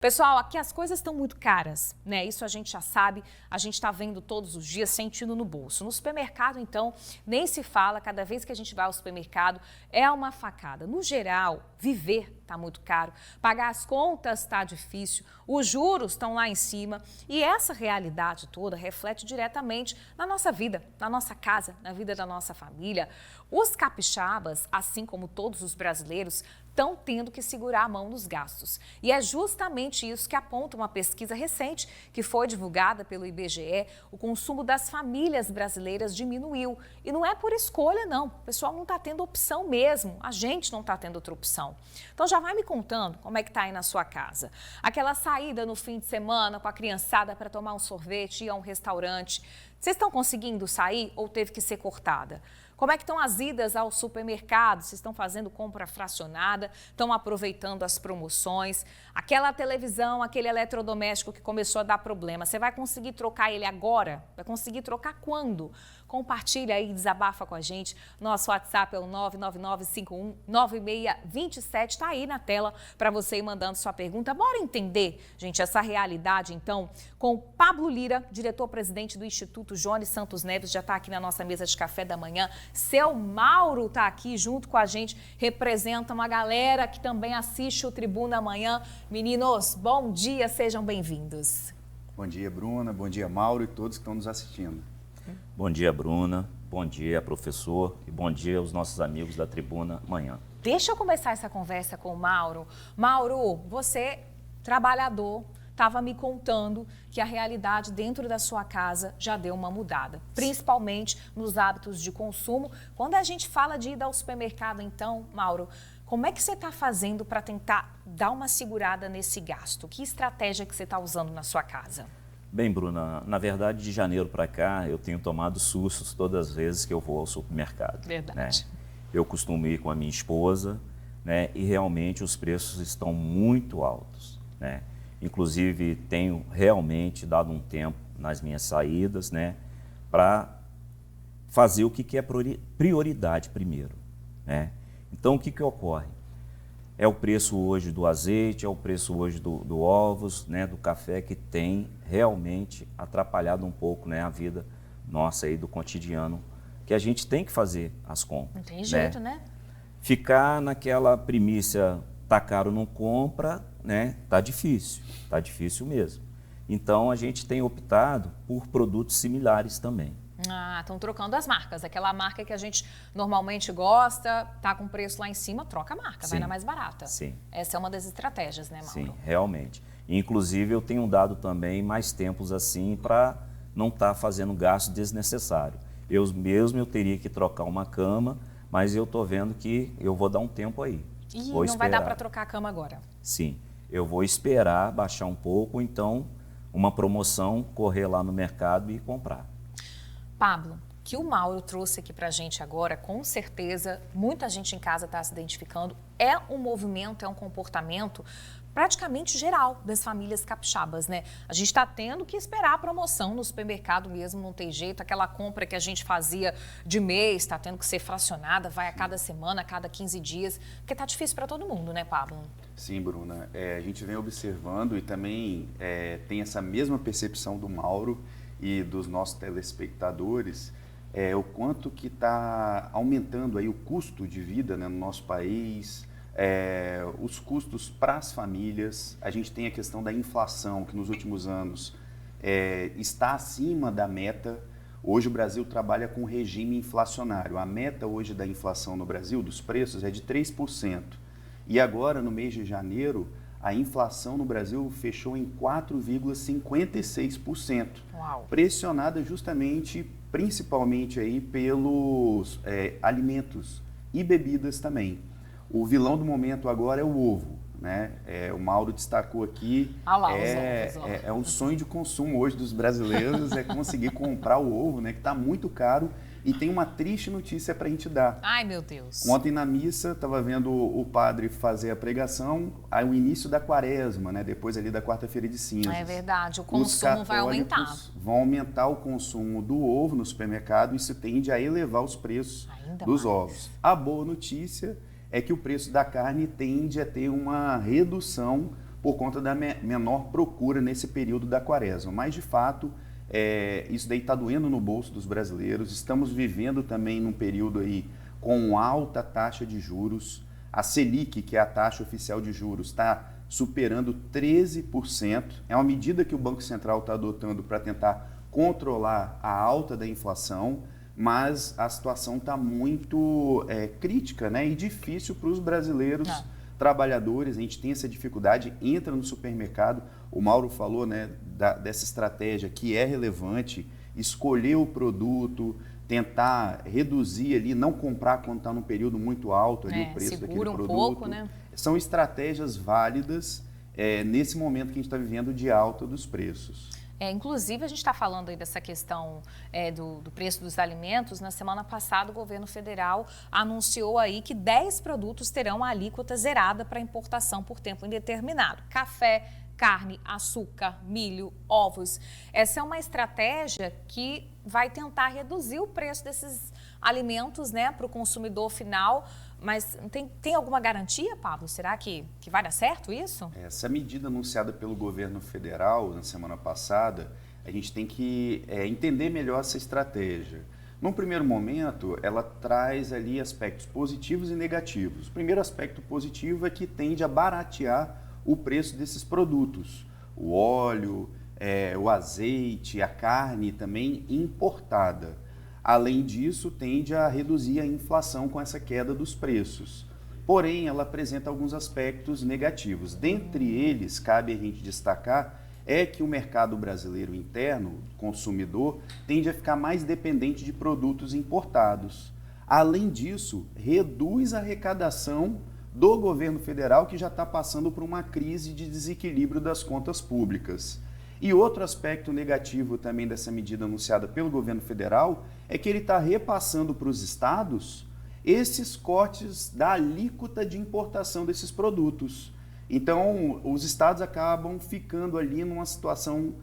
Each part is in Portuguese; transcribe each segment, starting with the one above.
Pessoal, aqui as coisas estão muito caras, né? Isso a gente já sabe, a gente está vendo todos os dias, sentindo no bolso. No supermercado, então, nem se fala, cada vez que a gente vai ao supermercado é uma facada. No geral, viver está muito caro, pagar as contas está difícil, os juros estão lá em cima e essa realidade toda reflete diretamente na nossa vida, na nossa casa, na vida da nossa família. Os capixabas, assim como todos os brasileiros, estão tendo que segurar a mão nos gastos. E é justamente isso que aponta uma pesquisa recente que foi divulgada pelo IBGE. O consumo das famílias brasileiras diminuiu. E não é por escolha, não. O pessoal não está tendo opção mesmo. A gente não está tendo outra opção. Então já vai me contando como é que está aí na sua casa. Aquela saída no fim de semana com a criançada para tomar um sorvete, ir a um restaurante. Vocês estão conseguindo sair ou teve que ser cortada? Como é que estão as idas ao supermercado? Vocês estão fazendo compra fracionada? Estão aproveitando as promoções? Aquela televisão, aquele eletrodoméstico que começou a dar problema, você vai conseguir trocar ele agora? Vai conseguir trocar quando? Compartilha aí, desabafa com a gente. Nosso WhatsApp é o 999519627. Está aí na tela para você ir mandando sua pergunta. Bora entender, gente, essa realidade, então, com o Pablo Lira, diretor-presidente do Instituto Jones Santos Neves, já está aqui na nossa mesa de café da manhã. Seu Mauro está aqui junto com a gente, representa uma galera que também assiste o Tribuna amanhã. Meninos, bom dia, sejam bem-vindos. Bom dia, Bruna, bom dia, Mauro e todos que estão nos assistindo. Bom dia, Bruna, bom dia, professor, e bom dia aos nossos amigos da Tribuna amanhã. Deixa eu começar essa conversa com o Mauro. Mauro, você, trabalhador, estava me contando que a realidade dentro da sua casa já deu uma mudada, principalmente nos hábitos de consumo. Quando a gente fala de ir ao supermercado, então, Mauro, como é que você está fazendo para tentar dar uma segurada nesse gasto? Que estratégia que você está usando na sua casa? Bem, Bruna, na verdade, de janeiro para cá, eu tenho tomado sustos todas as vezes que eu vou ao supermercado. Verdade. Né? Eu costumo ir com a minha esposa, né? E realmente os preços estão muito altos, né? Inclusive, tenho realmente dado um tempo nas minhas saídas, né, para fazer o que é prioridade primeiro, né? Então, o que ocorre? É o preço hoje do azeite, é o preço hoje do ovos, né, do café, que tem realmente atrapalhado um pouco, né, a vida nossa aí do cotidiano, que a gente tem que fazer as compras. Não tem jeito, né? Ficar naquela premissa, tá caro, não compra, né? Tá difícil mesmo. Então a gente tem optado por produtos similares também. Ah, estão trocando as marcas. Aquela marca que a gente normalmente gosta, tá com preço lá em cima, troca a marca, Sim, vai na mais barata. Sim. Essa é uma das estratégias, né, Mauro? Sim, realmente. Inclusive eu tenho dado também mais tempos assim para não estar fazendo gasto desnecessário. Eu teria que trocar uma cama, mas eu tô vendo que eu vou dar um tempo aí. E vou não vai dar para trocar a cama agora? Sim, eu vou esperar baixar um pouco, então uma promoção, correr lá no mercado e comprar. Pablo, que o Mauro trouxe aqui para a gente agora, com certeza, muita gente em casa está se identificando, é um movimento, é um comportamento praticamente geral das famílias capixabas, né? A gente está tendo que esperar a promoção no supermercado mesmo, não tem jeito. Aquela compra que a gente fazia de mês está tendo que ser fracionada, vai a cada semana, a cada 15 dias, porque está difícil para todo mundo, né, Pablo? Sim, Bruna. A gente vem observando e também tem essa mesma percepção do Mauro e dos nossos telespectadores, o quanto que está aumentando aí o custo de vida, né, no nosso país, os custos para as famílias. A gente tem a questão da inflação, que nos últimos anos está acima da meta. Hoje o Brasil trabalha com regime inflacionário. A meta hoje da inflação no Brasil, dos preços, é de 3%. E agora, no mês de janeiro, a inflação no Brasil fechou em 4,56%. Uau. Pressionada justamente, principalmente aí pelos alimentos e bebidas também. O vilão do momento agora é o ovo, né? O Mauro destacou aqui, lá, é um sonho de consumo hoje dos brasileiros, é conseguir comprar o ovo, né? Que está muito caro. E tem uma triste notícia para a gente dar. Ai, meu Deus. Ontem na missa, estava vendo o padre fazer a pregação, o início da quaresma, né? Depois ali da quarta-feira de cinzas. É verdade, o consumo vai aumentar. Vão aumentar o consumo do ovo no supermercado e isso tende a elevar os preços dos ovos. A boa notícia é que o preço da carne tende a ter uma redução por conta da menor procura nesse período da quaresma. Mas, de fato, isso daí está doendo no bolso dos brasileiros. Estamos vivendo também num período aí com alta taxa de juros. A Selic, que é a taxa oficial de juros, está superando 13%. É uma medida que o Banco Central está adotando para tentar controlar a alta da inflação, mas a situação está muito crítica, né? E difícil para os brasileiros trabalhadores. A gente tem essa dificuldade, entra no supermercado, o Mauro falou, né, dessa estratégia que é relevante, escolher o produto, tentar reduzir ali, não comprar quando está num período muito alto ali, o preço daquele produto. Pouco, né? São estratégias válidas nesse momento que a gente está vivendo de alta dos preços. Inclusive, a gente está falando aí dessa questão do preço dos alimentos. Na semana passada, o governo federal anunciou aí que 10 produtos terão a alíquota zerada para importação por tempo indeterminado. Café, carne, açúcar, milho, ovos. Essa é uma estratégia que vai tentar reduzir o preço desses alimentos, né, para o consumidor final. Mas tem alguma garantia, Pablo? Será que vai dar certo isso? Essa medida anunciada pelo governo federal na semana passada, a gente tem que entender melhor essa estratégia. Num primeiro momento, ela traz ali aspectos positivos e negativos. O primeiro aspecto positivo é que tende a baratear o preço desses produtos. O óleo, o azeite, a carne também importada. Além disso, tende a reduzir a inflação com essa queda dos preços. Porém, ela apresenta alguns aspectos negativos. Dentre eles, cabe a gente destacar, que o mercado brasileiro interno, consumidor, tende a ficar mais dependente de produtos importados. Além disso, reduz a arrecadação do governo federal, que já está passando por uma crise de desequilíbrio das contas públicas. E outro aspecto negativo também dessa medida anunciada pelo governo federal é que ele está repassando para os estados esses cortes da alíquota de importação desses produtos. Então, os estados acabam ficando ali numa situação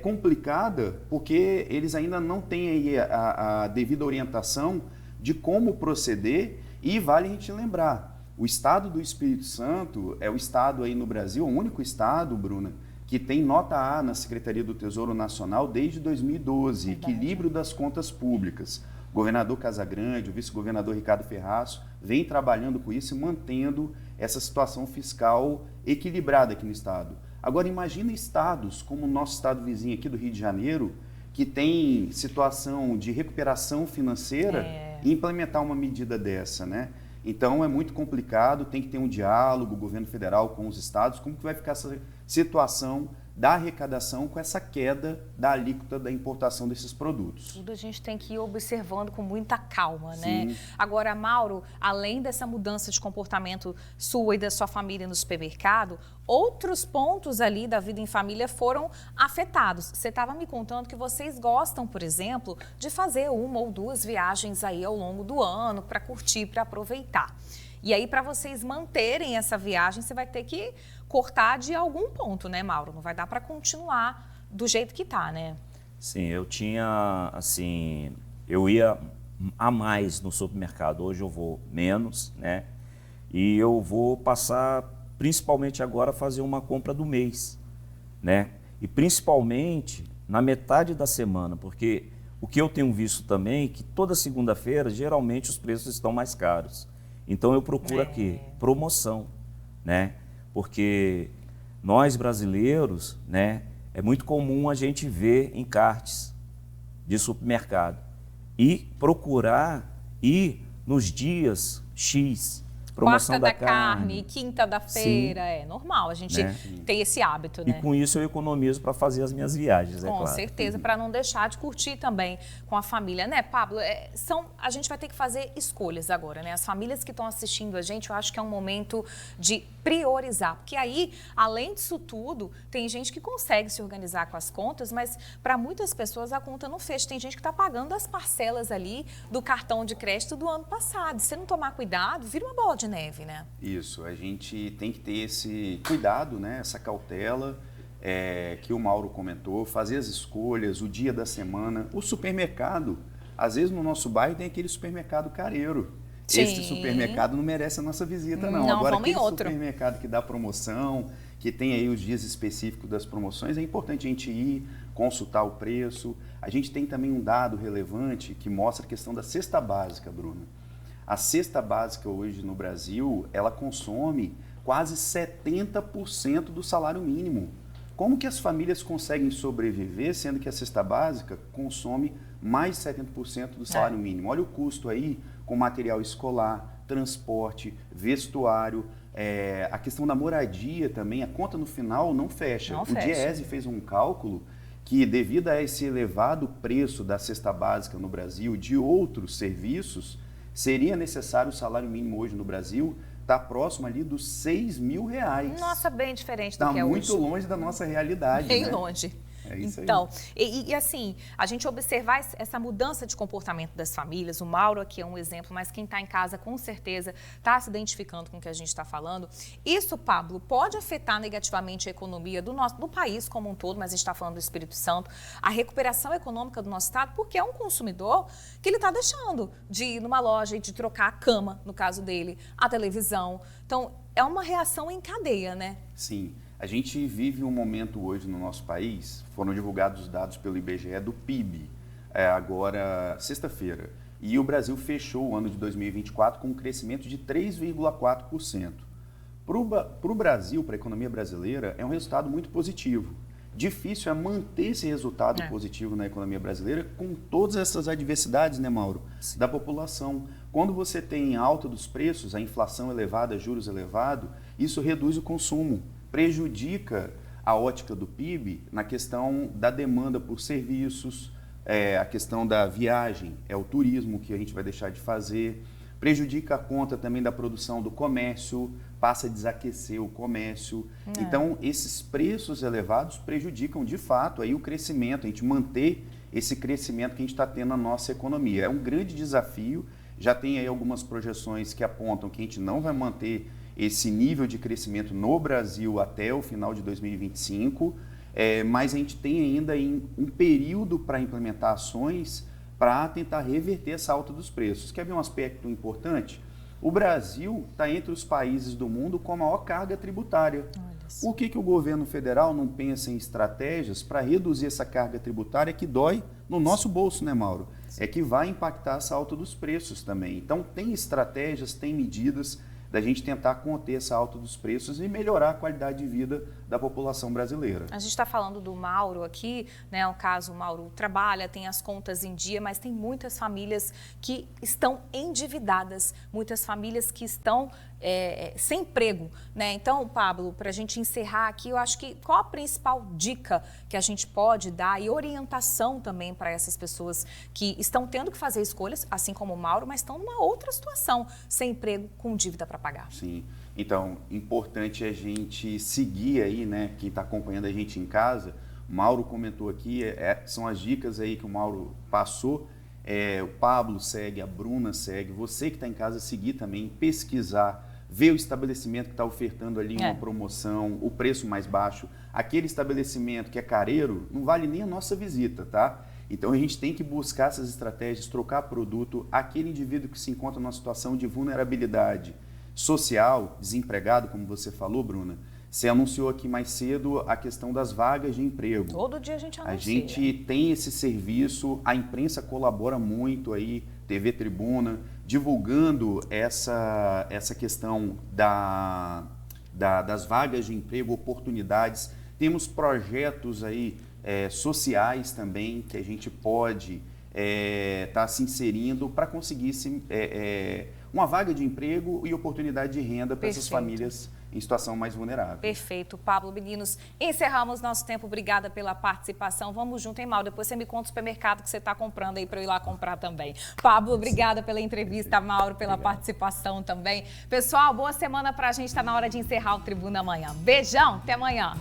complicada, porque eles ainda não têm aí a devida orientação de como proceder. E vale a gente lembrar, o estado do Espírito Santo é o estado aí no Brasil, o único estado, Bruna, que tem nota A na Secretaria do Tesouro Nacional desde 2012, equilíbrio das contas públicas. O governador Casagrande, o vice-governador Ricardo Ferraço, vem trabalhando com isso e mantendo essa situação fiscal equilibrada aqui no estado. Agora, imagina estados como o nosso estado vizinho aqui do Rio de Janeiro, que tem situação de recuperação financeira e implementar uma medida dessa, né? Então, é muito complicado, tem que ter um diálogo, o governo federal com os estados, como que vai ficar essa situação da arrecadação com essa queda da alíquota da importação desses produtos. Tudo a gente tem que ir observando com muita calma, né? Agora, Mauro, além dessa mudança de comportamento sua e da sua família no supermercado, outros pontos ali da vida em família foram afetados. Você estava me contando que vocês gostam, por exemplo, de fazer 1 ou 2 viagens aí ao longo do ano para curtir, para aproveitar. E aí, para vocês manterem essa viagem, você vai ter que cortar de algum ponto, né, Mauro? Não vai dar para continuar do jeito que tá, né? Sim, eu tinha, assim, eu ia a mais no supermercado. Hoje eu vou menos, né? E eu vou passar, principalmente agora, a fazer uma compra do mês, né? E principalmente na metade da semana, porque o que eu tenho visto também é que toda segunda-feira, geralmente, os preços estão mais caros. Então, eu procuro aqui promoção, né? Porque nós, brasileiros, né, é muito comum a gente ver encartes de supermercado e procurar ir nos dias X, promoção Quarta da da carne, quinta da feira, é normal, a gente tem esse hábito, né? E com isso eu economizo para fazer as minhas viagens, Com certeza, para não deixar de curtir também com a família, né, Pablo? A gente vai ter que fazer escolhas agora, né? As famílias que estão assistindo a gente, eu acho que é um momento de priorizar, porque aí, além disso tudo, tem gente que consegue se organizar com as contas, mas para muitas pessoas a conta não fecha. Tem gente que está pagando as parcelas ali do cartão de crédito do ano passado. Se não tomar cuidado, vira uma bola de neve, né? Isso, a gente tem que ter esse cuidado, né? Essa cautela que o Mauro comentou, fazer as escolhas, o dia da semana, o supermercado. Às vezes no nosso bairro tem aquele supermercado careiro. Esse supermercado não merece a nossa visita, não. Agora, aquele supermercado que dá promoção, que tem aí os dias específicos das promoções, é importante a gente ir, consultar o preço. A gente tem também um dado relevante que mostra a questão da cesta básica, Bruno. A cesta básica hoje no Brasil, ela consome quase 70% do salário mínimo. Como que as famílias conseguem sobreviver, sendo que a cesta básica consome mais de 70% do salário mínimo? Olha o custo aí com material escolar, transporte, vestuário, a questão da moradia também, a conta no final não fecha. O Diese fez um cálculo que, devido a esse elevado preço da cesta básica no Brasil, de outros serviços, seria necessário o salário mínimo hoje no Brasil estar próximo ali dos R$6.000. Nossa, bem diferente do que é hoje. Está muito longe da nossa realidade, bem né? longe. É isso então, aí. E assim, a gente observar essa mudança de comportamento das famílias, o Mauro aqui é um exemplo, mas quem está em casa com certeza está se identificando com o que a gente está falando. Isso, Pablo, pode afetar negativamente a economia do país como um todo, mas a gente está falando do Espírito Santo, a recuperação econômica do nosso estado, porque é um consumidor que ele está deixando de ir numa loja e de trocar a cama, no caso dele, a televisão. Então, é uma reação em cadeia, né? Sim. A gente vive um momento hoje no nosso país, foram divulgados os dados pelo IBGE do PIB, agora sexta-feira, e o Brasil fechou o ano de 2024 com um crescimento de 3,4%. Para o Brasil, para a economia brasileira, é um resultado muito positivo. Difícil é manter esse resultado positivo na economia brasileira com todas essas adversidades, né, Mauro? Sim. Da população. Quando você tem alta dos preços, a inflação elevada, juros elevados, isso reduz o consumo, prejudica a ótica do PIB na questão da demanda por serviços, a questão da viagem, o turismo que a gente vai deixar de fazer, prejudica a conta também da produção do comércio, passa a desaquecer o comércio. Então, esses preços elevados prejudicam, de fato, aí o crescimento, a gente manter esse crescimento que a gente está tendo na nossa economia. É um grande desafio, já tem aí algumas projeções que apontam que a gente não vai manter esse nível de crescimento no Brasil até o final de 2025, mas a gente tem ainda um período para implementar ações para tentar reverter essa alta dos preços. Quer ver um aspecto importante? O Brasil está entre os países do mundo com a maior carga tributária. Por que o governo federal não pensa em estratégias para reduzir essa carga tributária que dói no nosso bolso, né, Mauro? É que vai impactar essa alta dos preços também. Então, tem estratégias, tem medidas da gente tentar conter essa alta dos preços e melhorar a qualidade de vida da população brasileira. A gente está falando do Mauro aqui, né? O caso, o Mauro trabalha, tem as contas em dia, mas tem muitas famílias que estão endividadas, muitas famílias que estão sem emprego, né? Então, Pablo, para a gente encerrar aqui, eu acho que qual a principal dica que a gente pode dar e orientação também para essas pessoas que estão tendo que fazer escolhas, assim como o Mauro, mas estão numa outra situação, sem emprego, com dívida para pagar? Sim, então, importante a gente seguir aí, né, quem está acompanhando a gente em casa, o Mauro comentou aqui, são as dicas aí que o Mauro passou, o Pablo segue, a Bruna segue, você que está em casa seguir também, pesquisar, ver o estabelecimento que está ofertando ali uma promoção, o preço mais baixo, aquele estabelecimento que é careiro, não vale nem a nossa visita, tá? Então, a gente tem que buscar essas estratégias, trocar produto, aquele indivíduo que se encontra numa situação de vulnerabilidade social, desempregado, como você falou, Bruna, você anunciou aqui mais cedo a questão das vagas de emprego. Todo dia a gente anuncia. A gente tem esse serviço, a imprensa colabora muito aí, TV Tribuna, divulgando essa questão das vagas de emprego, oportunidades. Temos projetos aí sociais também que a gente pode estar se inserindo para conseguir uma vaga de emprego e oportunidade de renda para essas famílias em situação mais vulnerável. Perfeito, Pablo. Meninos, encerramos nosso tempo. Obrigada pela participação. Vamos junto, hein, Mauro? Depois você me conta o supermercado que você está comprando aí para eu ir lá comprar também. Pablo, obrigada pela entrevista. Mauro, pela participação também. Pessoal, boa semana para a gente. Está na hora de encerrar o Tribuna Amanhã. Beijão, até amanhã.